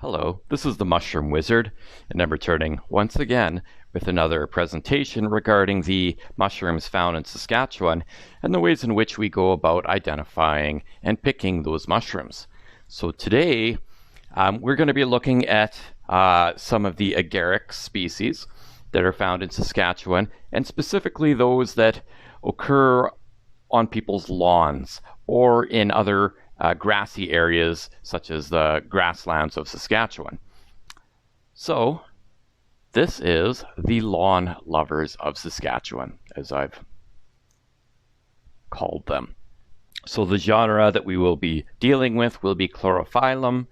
Hello, this is the Mushroom Wizard, and I'm returning once again with another presentation regarding the mushrooms found in Saskatchewan and the ways in which we go about identifying and picking those mushrooms. So today, we're going to be looking at some of the agaric species that are found in Saskatchewan, and specifically those that occur on people's lawns or in other grassy areas such as the grasslands of Saskatchewan. So this is the lawn lovers of Saskatchewan, as I've called them. So the genre that we will be dealing with will be Chlorophyllum,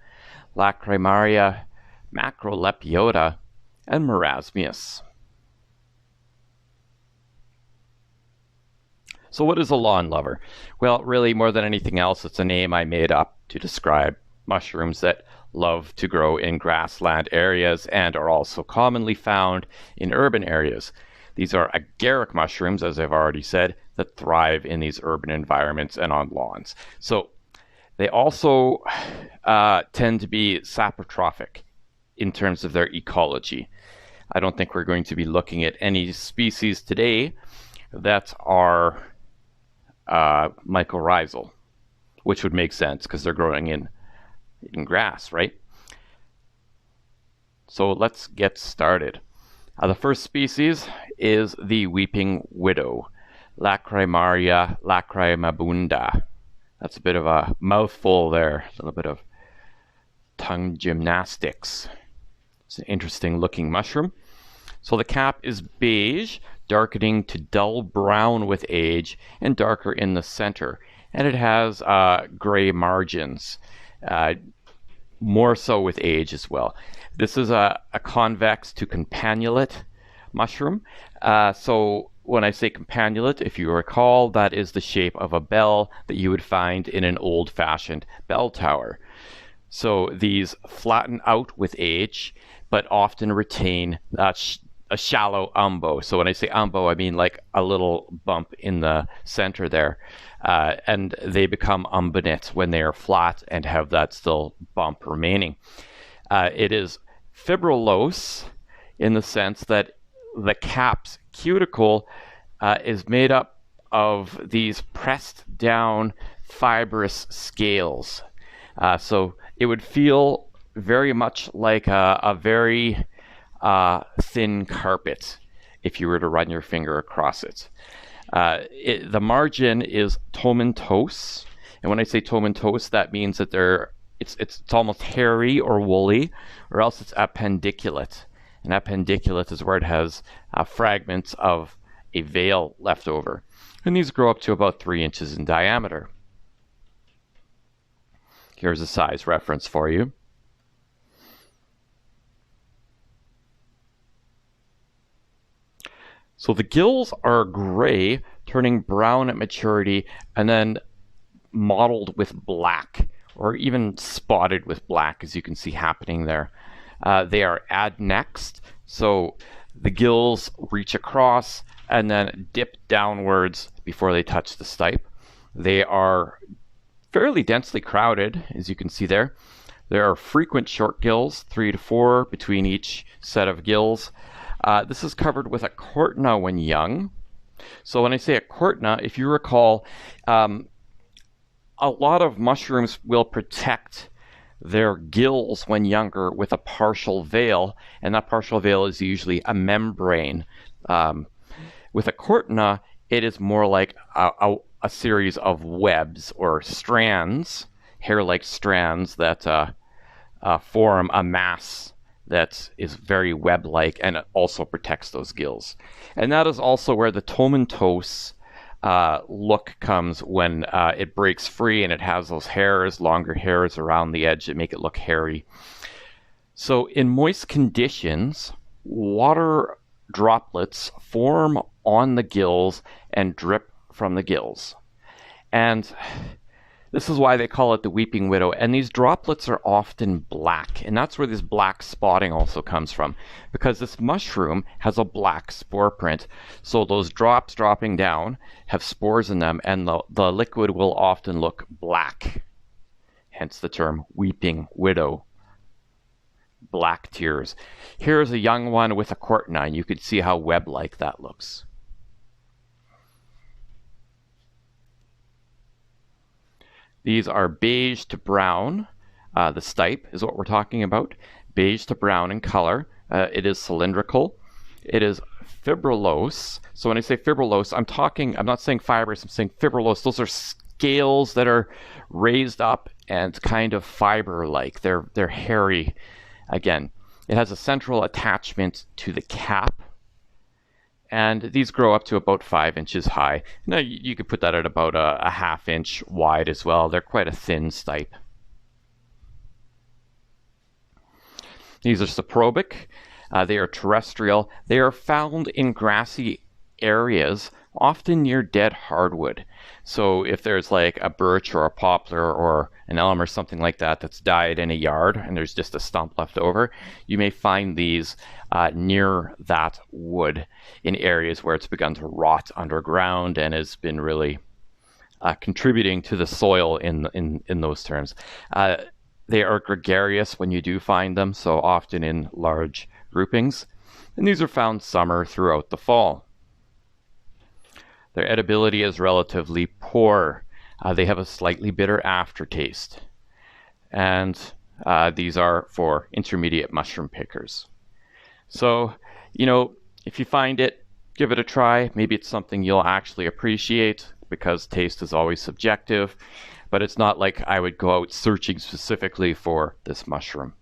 Lacrimaria, Macrolepiota, and Marasmius. So what is a lawn lover? Well, really, more than anything else, it's a name I made up to describe mushrooms that love to grow in grassland areas and are also commonly found in urban areas. These are agaric mushrooms, as I've already said, that thrive in these urban environments and on lawns. So they also tend to be saprotrophic in terms of their ecology. I don't think we're going to be looking at any species today that are mycorrhizal, which would make sense because they're growing in grass, right? So let's get started. The first species is the weeping widow, Lacrimaria lacrimabunda. That's a bit of a mouthful there, a little bit of tongue gymnastics. It's an interesting looking mushroom. So the cap is beige, darkening to dull brown with age, and darker in the center. And it has gray margins, more so with age as well. This is a convex to campanulate mushroom. So when I say campanulate, if you recall, that is the shape of a bell that you would find in an old-fashioned bell tower. So these flatten out with age, but often retain a shallow umbo. So when I say umbo, I mean like a little bump in the center there. And they become umbonate when they are flat and have that still bump remaining. It is fibrillose in the sense that the cap's cuticle is made up of these pressed down fibrous scales. So it would feel very much like a very thin carpet if you were to run your finger across it. The margin is tomentose, and when I say tomentose, that means that it's almost hairy or woolly, or else it's appendiculate. And appendiculate is where it has fragments of a veil left over. And these grow up to about 3 inches in diameter. Here's a size reference for you. So the gills are gray, turning brown at maturity, and then mottled with black, or even spotted with black, as you can see happening there. They are adnexed, so the gills reach across and then dip downwards before they touch the stipe. They are fairly densely crowded, as you can see there. There are frequent short gills, 3 to 4 between each set of gills. This is covered with a courtena when young. So when I say a courtena, if you recall, a lot of mushrooms will protect their gills when younger with a partial veil, and that partial veil is usually a membrane. With a courtena, it is more like a series of webs or strands, hair-like strands that form a mass that is very web-like, and it also protects those gills. And that is also where the tomentose look comes when it breaks free and it has those hairs, longer hairs around the edge that make it look hairy. So in moist conditions, water droplets form on the gills and drip from the gills. And this is why they call it the weeping widow. And these droplets are often black. And that's where this black spotting also comes from, because this mushroom has a black spore print. So those drops dropping down have spores in them, and the liquid will often look black. Hence the term weeping widow. black tears. Here's a young one with a courtenay. You could see how web-like that looks. These are beige to brown. The stipe is what we're talking about. Beige to brown in color. It is cylindrical. It is fibrillose. So when I say fibrillose, I'm not saying fibrous, I'm saying fibrillose. Those are scales that are raised up and kind of fiber-like. They're hairy. Again, it has a central attachment to the cap, and these grow up to about 5 inches high. Now, you could put that at about a half inch wide as well. They're quite a thin stipe. These are saprobic. They are terrestrial. They are found in grassy areas, often near dead hardwood. So if there's like a birch or a poplar or an elm or something like that that's died in a yard and there's just a stump left over, you may find these near that wood in areas where it's begun to rot underground and has been really contributing to the soil in those terms. They are gregarious when you do find them, so often in large groupings. And these are found summer throughout the fall. Their edibility is relatively poor. They have a slightly bitter aftertaste. And these are for intermediate mushroom pickers. So, if you find it, give it a try. Maybe it's something you'll actually appreciate, because taste is always subjective. But it's not like I would go out searching specifically for this mushroom.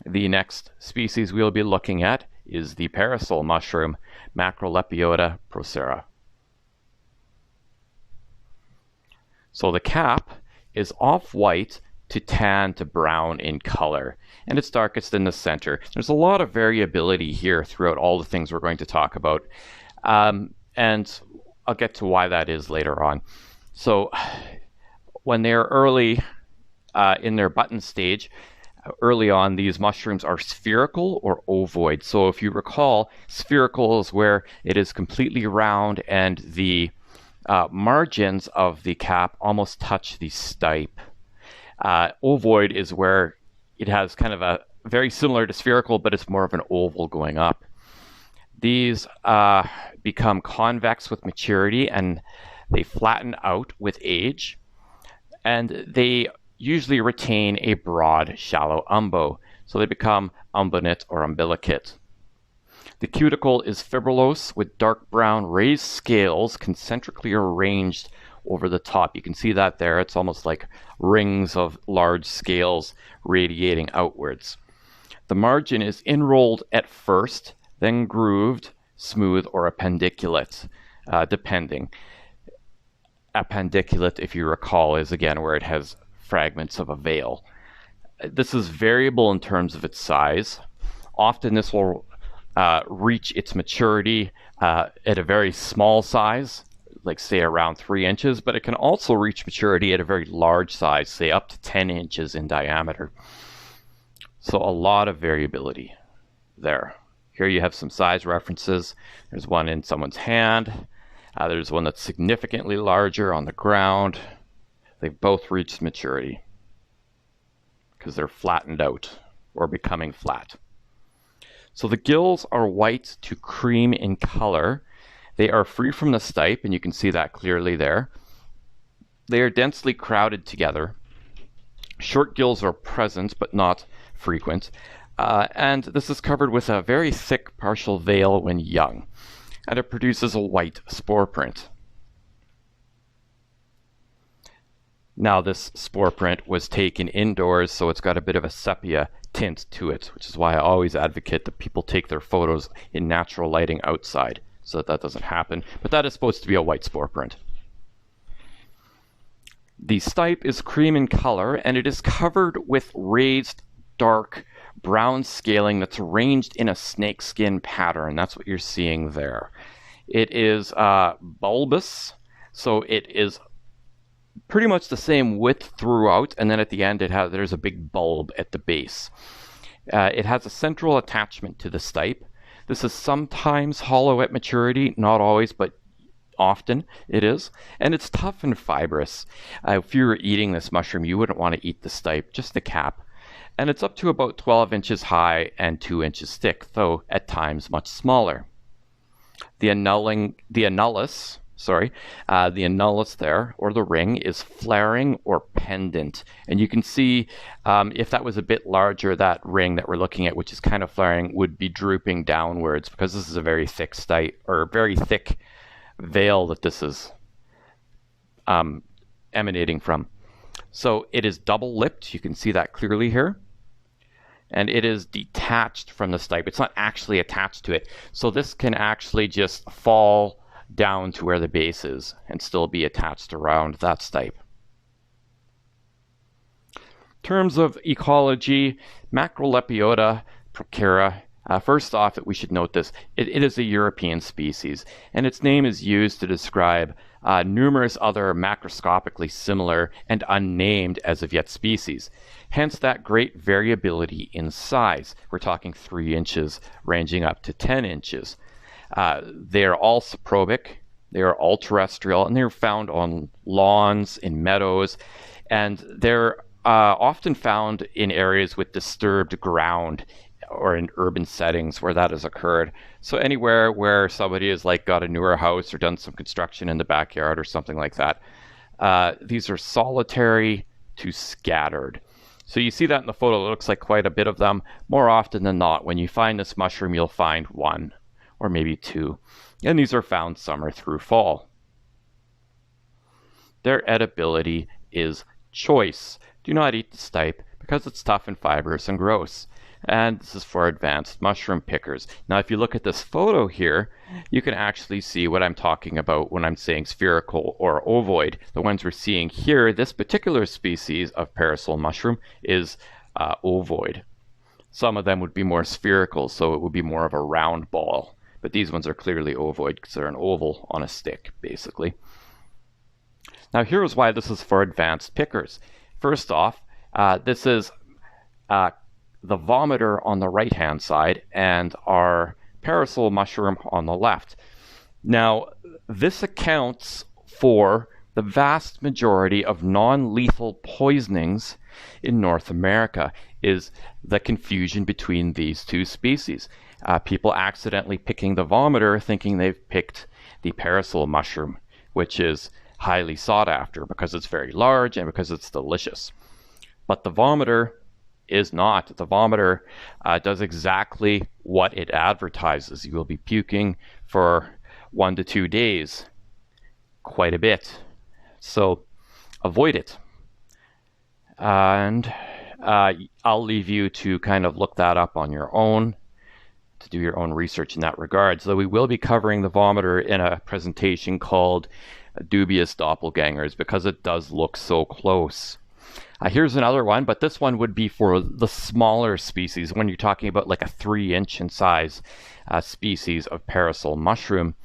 The next species we'll be looking at is the parasol mushroom, Macrolepiota procera. So the cap is off-white to tan to brown in color, and it's darkest in the center. There's a lot of variability here throughout all the things we're going to talk about, and I'll get to why that is later on. So when they're early in their button stage, early on, these mushrooms are spherical or ovoid. So if you recall, spherical is where it is completely round and the margins of the cap almost touch the stipe. Ovoid is where it has kind of a very similar to spherical, but it's more of an oval going up. These become convex with maturity and they flatten out with age, and they usually retain a broad, shallow umbo, so they become umbonate or umbilicate. The cuticle is fibrillose with dark brown raised scales concentrically arranged over the top. You can see that there. It's almost like rings of large scales radiating outwards. The margin is enrolled at first, then grooved, smooth, or appendiculate, depending. Appendiculate, if you recall, is again where it has fragments of a veil. This is variable in terms of its size. Often this will reach its maturity at a very small size, like say around 3 inches, but it can also reach maturity at a very large size, say up to 10 inches in diameter. So a lot of variability there. Here you have some size references. There's one in someone's hand. There's one that's significantly larger on the ground. They've both reached maturity because they're flattened out or becoming flat. So the gills are white to cream in color. They are free from the stipe, and you can see that clearly there. They are densely crowded together. Short gills are present, but not frequent. And this is covered with a very thick partial veil when young, and it produces a white spore print. Now this spore print was taken indoors, so it's got a bit of a sepia tint to it, which is why I always advocate that people take their photos in natural lighting outside, so that doesn't happen. But that is supposed to be a white spore print. The stipe is cream in color, and it is covered with raised dark brown scaling that's arranged in a snakeskin pattern. That's what you're seeing there. It is bulbous, so it is pretty much the same width throughout, and then at the end there's a big bulb at the base. It has a central attachment to the stipe. This is sometimes hollow at maturity, not always, but often it is, and it's tough and fibrous. If you were eating this mushroom, you wouldn't want to eat the stipe, just the cap. And it's up to about 12 inches high and 2 inches thick, though at times much smaller. The annulus there, or the ring, is flaring or pendant. And you can see if that was a bit larger, that ring that we're looking at, which is kind of flaring, would be drooping downwards because this is a very thick stipe, or very thick veil that this is emanating from. So it is double-lipped. You can see that clearly here. And it is detached from the stipe. It's not actually attached to it. So this can actually just fall down to where the base is and still be attached around that stipe. In terms of ecology, Macrolepiota procera, first off, we should note this. It is a European species, and its name is used to describe numerous other macroscopically similar and unnamed as of yet species. Hence that great variability in size. We're talking 3 inches ranging up to 10 inches. They are all saprobic, they are all terrestrial, and they're found on lawns, in meadows, and they're often found in areas with disturbed ground or in urban settings where that has occurred. So anywhere where somebody has got a newer house or done some construction in the backyard or something like that. These are solitary to scattered. So you see that in the photo. It looks like quite a bit of them. More often than not, when you find this mushroom, you'll find 1 or maybe 2. And these are found summer through fall. Their edibility is choice. Do not eat the stipe because it's tough and fibrous and gross. And this is for advanced mushroom pickers. Now, if you look at this photo here, you can actually see what I'm talking about when I'm saying spherical or ovoid. The ones we're seeing here, this particular species of parasol mushroom is ovoid. Some of them would be more spherical, so it would be more of a round ball. But these ones are clearly ovoid because they're an oval on a stick, basically. Now, here's why this is for advanced pickers. First off, this is the vomiter on the right-hand side and our parasol mushroom on the left. Now, this accounts for the vast majority of non-lethal poisonings in North America, is the confusion between these two species. People accidentally picking the vomiter thinking they've picked the parasol mushroom, which is highly sought after because it's very large and because it's delicious. But the vomiter is not. The vomiter does exactly what it advertises. You will be puking for 1 to 2 days, quite a bit. So avoid it. And I'll leave you to kind of look that up on your own, to do your own research in that regard. So we will be covering the vomiter in a presentation called Dubious Doppelgangers because it does look so close. Here's another one, but this one would be for the smaller species. When you're talking about like a 3-inch in size species of parasol mushroom,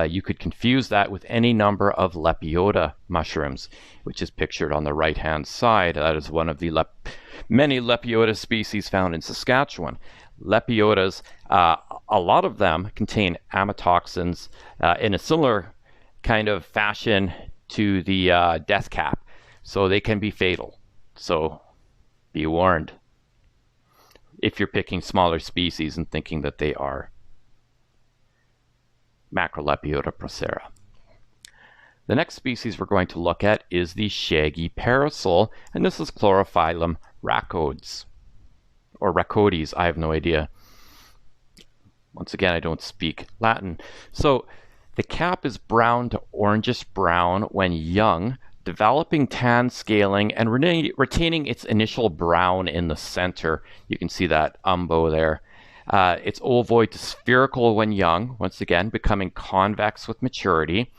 you could confuse that with any number of Lepiota mushrooms, which is pictured on the right-hand side. That is one of the many Lepiota species found in Saskatchewan. Lepiotas, a lot of them contain amatoxins in a similar kind of fashion to the death cap. So they can be fatal. So be warned if you're picking smaller species and thinking that they are Macrolepiota procera. The next species we're going to look at is the Shaggy Parasol, and this is Chlorophyllum rhacodes, or rhacodes, I have no idea. Once again, I don't speak Latin. So the cap is brown to orangish brown when young, developing tan scaling and retaining its initial brown in the center. You can see that umbo there. It's ovoid to spherical when young, once again becoming convex with maturity,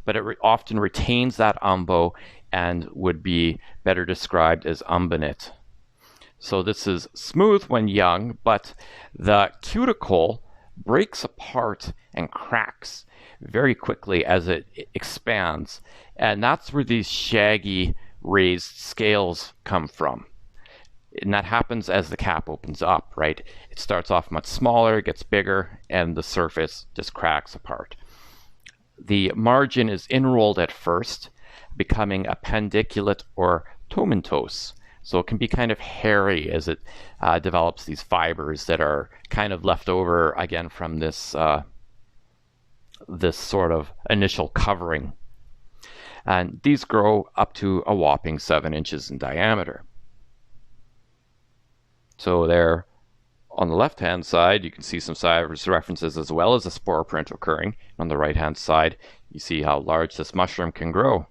but it often retains that umbo and would be better described as umbonate. So this is smooth when young, but the cuticle breaks apart and cracks very quickly as it expands. And that's where these shaggy raised scales come from. And that happens as the cap opens up, right? It starts off much smaller, gets bigger, and the surface just cracks apart. The margin is enrolled at first, becoming appendiculate or tomentose. So it can be kind of hairy as it develops these fibers that are kind of left over again from this this sort of initial covering. And these grow up to a whopping 7 inches in diameter. So there on the left-hand side, you can see some cyrus references as well as a spore print occurring. On the right-hand side, you see how large this mushroom can grow.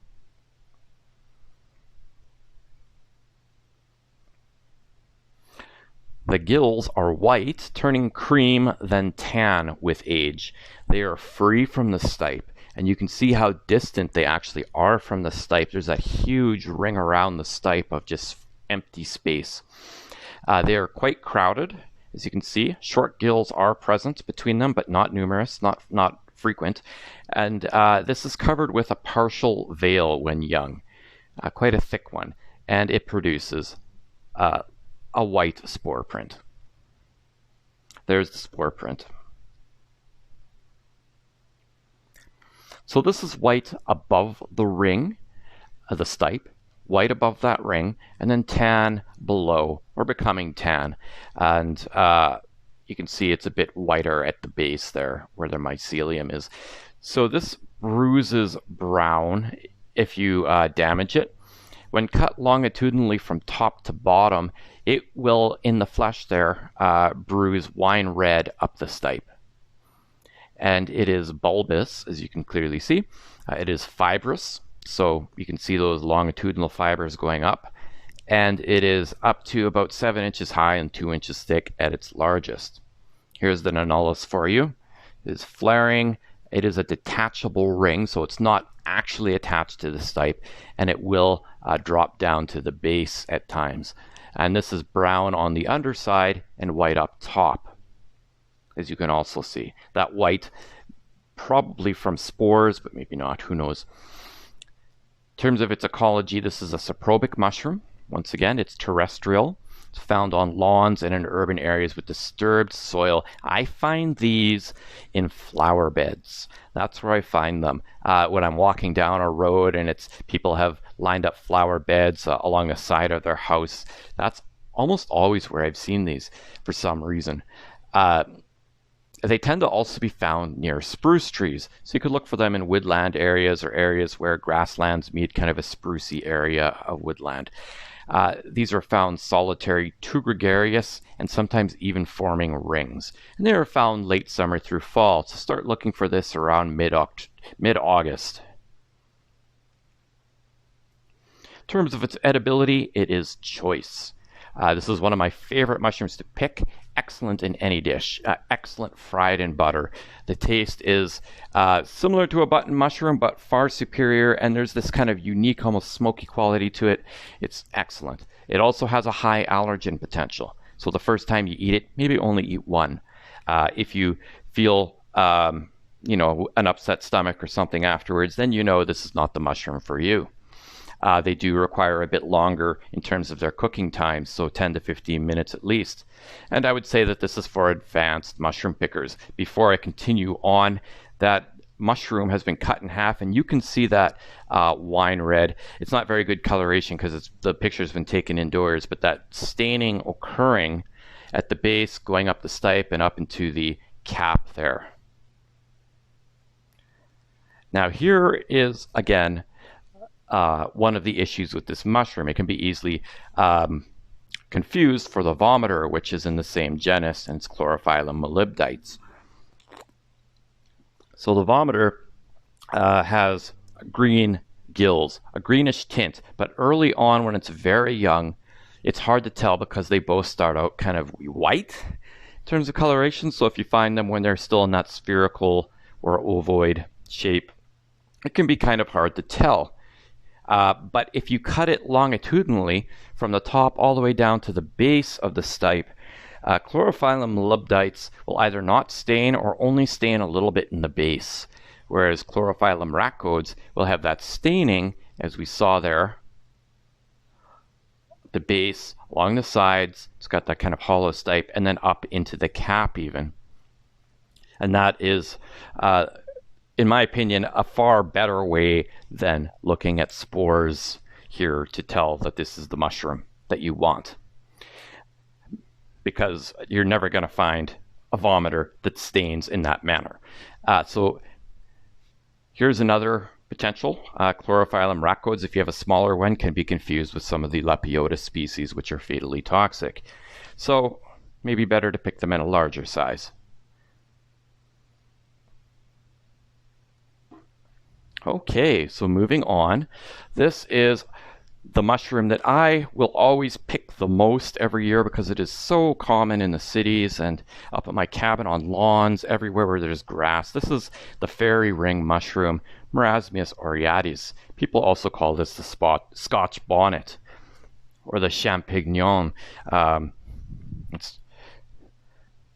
The gills are white, turning cream, then tan with age. They are free from the stipe, and you can see how distant they actually are from the stipe. There's a huge ring around the stipe of just empty space. They are quite crowded, as you can see. Short gills are present between them, but not numerous, not frequent. And this is covered with a partial veil when young, quite a thick one, and it produces a white spore print. There's the spore print. So this is white above the ring, the stipe, white above that ring, and then tan below, or becoming tan. And you can see it's a bit whiter at the base there, where the mycelium is. So this bruises brown if you damage it. When cut longitudinally from top to bottom, it will, in the flesh there, bruise wine red up the stipe. And it is bulbous, as you can clearly see. It is fibrous, so you can see those longitudinal fibers going up. And it is up to about 7 inches high and 2 inches thick at its largest. Here's the nonnullus for you. It is flaring. It is a detachable ring, so it's not actually attached to the stipe, and it will drop down to the base at times. And this is brown on the underside and white up top, as you can also see. That white, probably from spores, but maybe not, who knows. In terms of its ecology, this is a saprobic mushroom. Once again, it's terrestrial. It's found on lawns and in urban areas with disturbed soil. I find these in flower beds. That's where I find them. When I'm walking down a road and people have lined up flower beds along the side of their house. That's almost always where I've seen these for some reason. They tend to also be found near spruce trees. So you could look for them in woodland areas or areas where grasslands meet kind of a sprucey area of woodland. These are found solitary to gregarious and sometimes even forming rings. And they are found late summer through fall, so start looking for this around mid-August. In terms of its edibility, it is choice. This is one of my favorite mushrooms to pick. Excellent in any dish. Excellent fried in butter. The taste is similar to a button mushroom, but far superior, and there's this kind of unique, almost smoky quality to it. It's excellent. It also has a high allergen potential. So the first time you eat it, maybe only eat one. If you feel an upset stomach or something afterwards, then you know this is not the mushroom for you. They do require a bit longer in terms of their cooking time, so 10 to 15 minutes at least. And I would say that this is for advanced mushroom pickers. Before I continue on, that mushroom has been cut in half, and you can see that wine red. It's not very good coloration because the picture's been taken indoors, but that staining occurring at the base, going up the stipe and up into the cap there. Now here is, again, one of the issues with this mushroom. It can be easily confused for the vomiter, which is in the same genus, and it's Chlorophyllum molybdites. So the vomiter has green gills, a greenish tint, but early on when it's very young, it's hard to tell because they both start out kind of white in terms of coloration. So if you find them when they're still in that spherical or ovoid shape, it can be kind of hard to tell. But if you cut it longitudinally from the top all the way down to the base of the stipe, Chlorophyllum molybdites will either not stain or only stain a little bit in the base, whereas Chlorophyllum rhacodes will have that staining, as we saw there, the base, along the sides. It's got that kind of hollow stipe, and then up into the cap even. And that is in my opinion, a far better way than looking at spores here to tell that this is the mushroom that you want, because you're never going to find a vomiter that stains in that manner. So here's another potential. Chlorophyllum rhacodes, if you have a smaller one, can be confused with some of the Lepiota species, which are fatally toxic. So maybe better to pick them in a larger size. Okay, so moving on. This is the mushroom that I will always pick the most every year because it is so common in the cities and up at my cabin on lawns, everywhere where there's grass. This is the fairy ring mushroom, Marasmius aureatus. People also call this the Scotch bonnet or the champignon. It's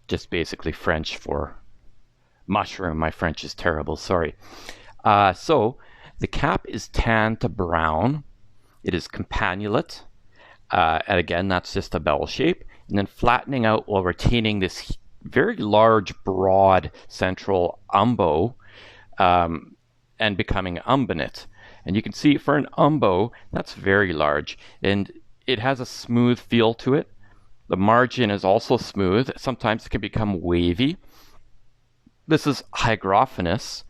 just basically French for mushroom. My French is terrible, sorry. So the cap is tan to brown. It is campanulate, and again, that's just a bell shape, and then flattening out while retaining this very large, broad central umbo, and becoming umbonate. And you can see for an umbo, that's very large, and it has a smooth feel to it. The margin is also smooth. Sometimes it can become wavy. This is hygrophonous.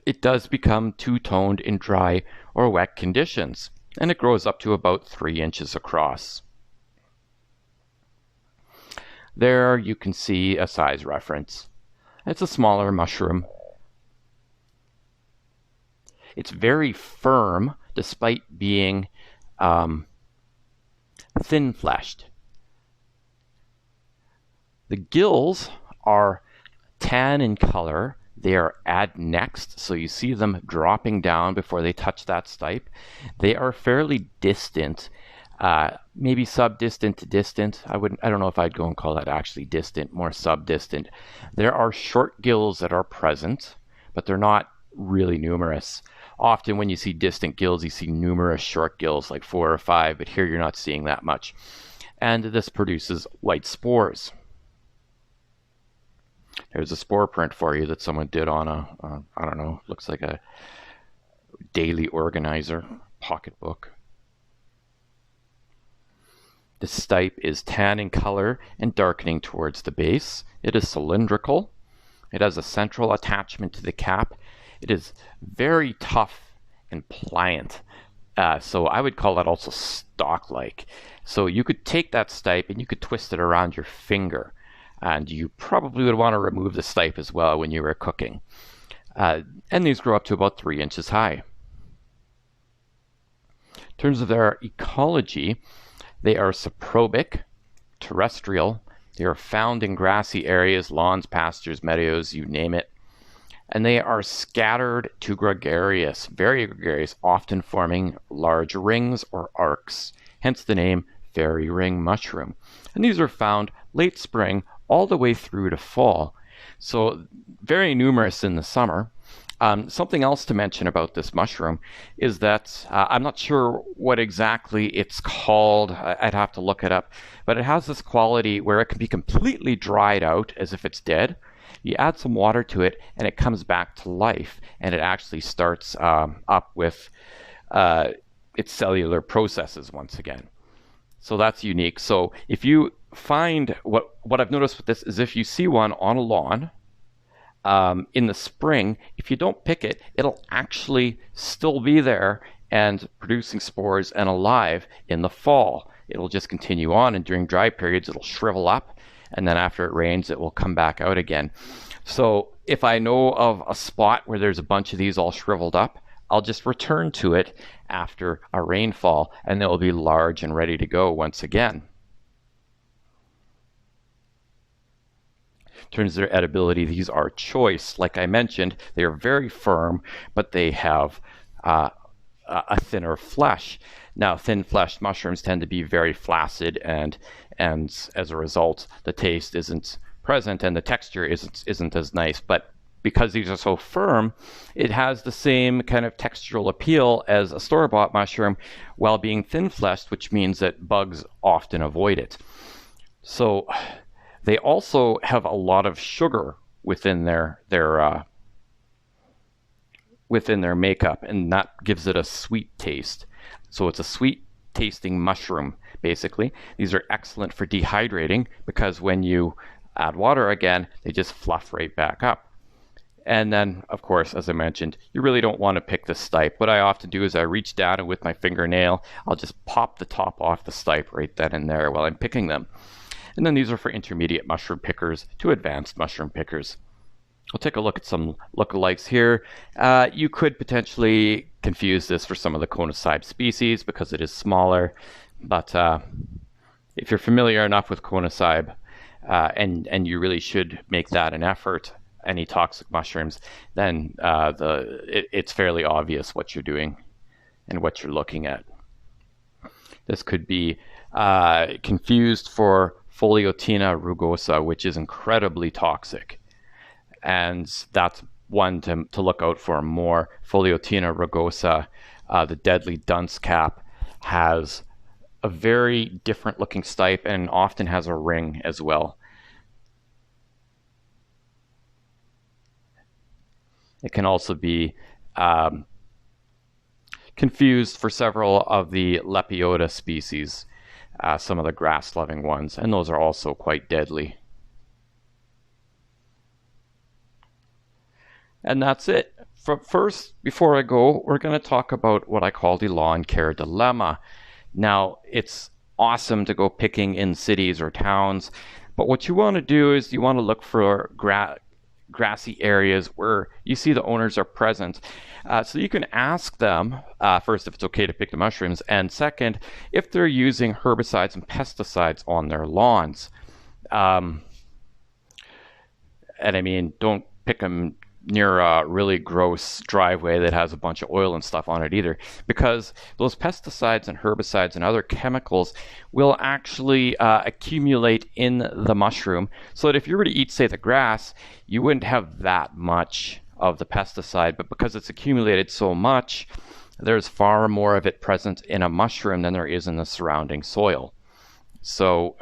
It does become two-toned in dry or wet conditions, and it grows up to about 3 inches across. There you can see a size reference. It's a smaller mushroom. It's very firm despite being thin-fleshed. The gills are tan in color. They are adnexed, so you see them dropping down before they touch that stipe. They are fairly distant, maybe subdistant to distant. I don't know if I'd go and call that actually distant, more subdistant. There are short gills that are present, but they're not really numerous. Often when you see distant gills, you see numerous short gills, like 4 or 5, but here you're not seeing that much. And this produces white spores. There's a spore print for you that someone did on I don't know, looks like a daily organizer pocketbook. The stipe is tan in color and darkening towards the base. It is cylindrical. It has a central attachment to the cap. It is very tough and pliant. So I would call that also stalk-like. So you could take that stipe and you could twist it around your finger. And you probably would want to remove the stipe as well when you were cooking. And these grow up to about 3 inches high. In terms of their ecology, they are saprobic, terrestrial. They are found in grassy areas, lawns, pastures, meadows, you name it. And they are scattered to gregarious, very gregarious, often forming large rings or arcs. Hence the name fairy ring mushroom. And these are found late spring all the way through to fall. So very numerous in the summer. Something else to mention about this mushroom is that I'm not sure what exactly it's called. I'd have to look it up. But it has this quality where it can be completely dried out as if it's dead. You add some water to it and it comes back to life, and it actually starts up with its cellular processes once again. So that's unique. So if you find, what I've noticed with this is if you see one on a lawn in the spring, if you don't pick it, it'll actually still be there and producing spores and alive in the fall. It'll just continue on, and during dry periods it'll shrivel up, and then after it rains it will come back out again. So if I know of a spot where there's a bunch of these all shriveled up, I'll just return to it after a rainfall, and they'll be large and ready to go once again. In terms of their edibility, these are choice. Like I mentioned, they are very firm, but they have a thinner flesh. Now, thin-fleshed mushrooms tend to be very flaccid, and as a result, the taste isn't present and the texture isn't as nice. But because these are so firm, it has the same kind of textural appeal as a store-bought mushroom while being thin-fleshed, which means that bugs often avoid it. So they also have a lot of sugar within their within their makeup, and that gives it a sweet taste. So it's a sweet tasting mushroom, basically. These are excellent for dehydrating because when you add water again, they just fluff right back up. And then, of course, as I mentioned, you really don't want to pick the stipe. What I often do is I reach down and with my fingernail, I'll just pop the top off the stipe right then and there while I'm picking them. And then these are for intermediate mushroom pickers to advanced mushroom pickers. We'll take a look at some lookalikes here. You could potentially confuse this for some of the Conocybe species because it is smaller. But if you're familiar enough with Conocybe, and you really should make that an effort, any toxic mushrooms, then it's fairly obvious what you're doing and what you're looking at. This could be confused for Pholiotena rugosa, which is incredibly toxic. And that's one to look out for more. Pholiotena rugosa, the deadly dunce cap, has a very different looking stipe and often has a ring as well. It can also be confused for several of the Lepiota species, some of the grass-loving ones, and those are also quite deadly. And that's it. First, before I go, we're going to talk about what I call the lawn care dilemma. Now, it's awesome to go picking in cities or towns, but what you want to do is you want to look for grassy areas where you see the owners are present. So you can ask them, first, if it's okay to pick the mushrooms, and second, if they're using herbicides and pesticides on their lawns. And I mean, don't pick them near a really gross driveway that has a bunch of oil and stuff on it either, because those pesticides and herbicides and other chemicals will actually accumulate in the mushroom, so that if you were to eat, say, the grass, you wouldn't have that much of the pesticide, but because it's accumulated so much, there's far more of it present in a mushroom than there is in the surrounding soil. So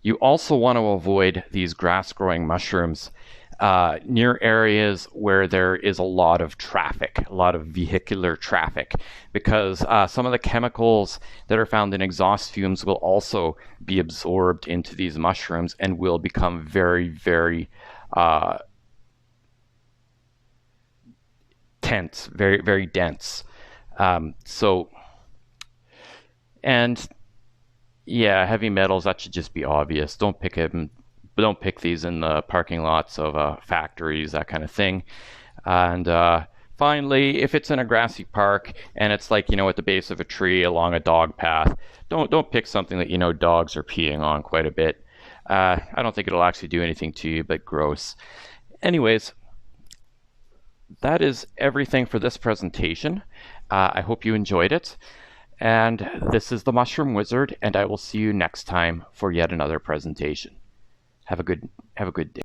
you also want to avoid these grass-growing mushrooms near areas where there is a lot of traffic, a lot of vehicular traffic, because some of the chemicals that are found in exhaust fumes will also be absorbed into these mushrooms and will become very, very tense, very, very dense. And yeah, heavy metals, that should just be obvious. Don't pick these in the parking lots of factories, that kind of thing. And finally, if it's in a grassy park and it's like, at the base of a tree along a dog path, don't pick something that dogs are peeing on quite a bit. I don't think it'll actually do anything to you, but gross. Anyways, that is everything for this presentation. I hope you enjoyed it. And this is the Mushroom Wizard, and I will see you next time for yet another presentation. Have a good day.